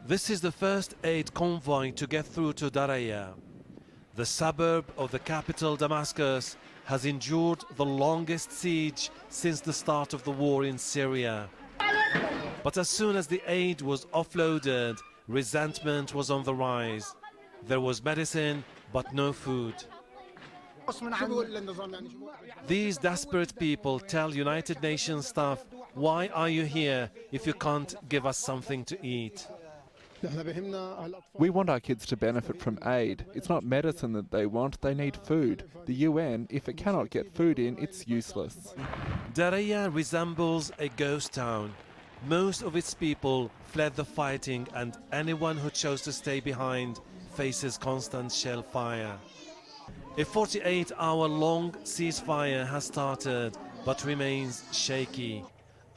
This is the first aid convoy to get through to Daraya. The suburb of the capital Damascus has endured the longest siege since the start of the war in Syria. But as soon as the aid was offloaded, resentment was on the rise. There was medicine, but no food. These desperate people tell United Nations staff, "Why are you here if you can't give us something to eat?" We want our kids to benefit from aid. It's not medicine that they want, they need food. The UN, if it cannot get food in, it's useless. Daraya resembles a ghost town. Most of its people fled the fighting, and anyone who chose to stay behind faces constant shell fire. A 48-hour-long ceasefire has started, but remains shaky.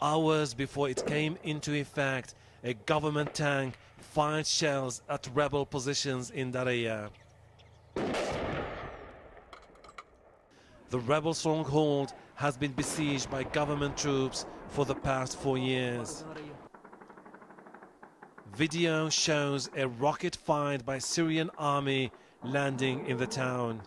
Hours before it came into effect, a government tank fired shells at rebel positions in Daraya. The rebel stronghold has been besieged by government troops for the past 4 years. Video shows a rocket fired by Syrian army landing in the town.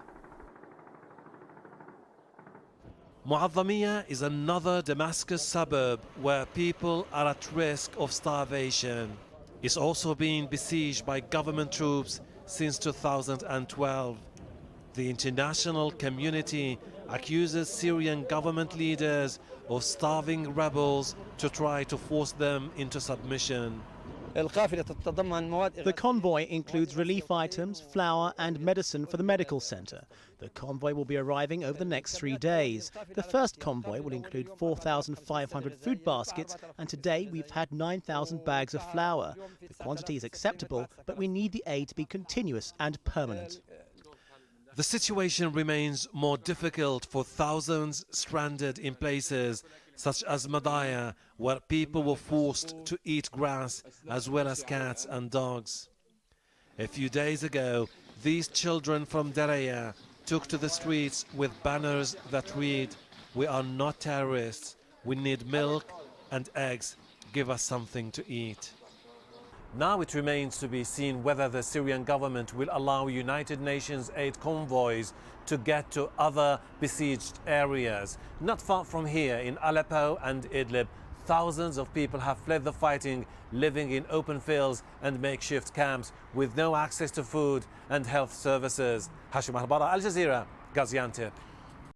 MOUADAMIYA is another Damascus suburb where people are at risk of starvation. It's also been besieged by government troops since 2012. The international community accuses Syrian government leaders of starving rebels to try to force them into submission. The convoy includes relief items, flour and medicine for the medical center. The convoy will be arriving over the next 3 days. The first convoy will include 4,500 food baskets, and today we've had 9,000 bags of flour. The quantity is acceptable, but we need the aid to be continuous and permanent. The situation remains more difficult for thousands stranded in places such as Madaya, where people were forced to eat grass as well as cats and dogs. A few days ago, these children from Daraya took to the streets with banners that read, "We are not terrorists, we need milk and eggs, give us something to eat." Now it remains to be seen whether the Syrian government will allow United Nations aid convoys to get to other besieged areas. Not far from here, in Aleppo and Idlib, thousands of people have fled the fighting, living in open fields and makeshift camps with no access to food and health services. Hashem Ahelbarra, Al Jazeera, Gazientep.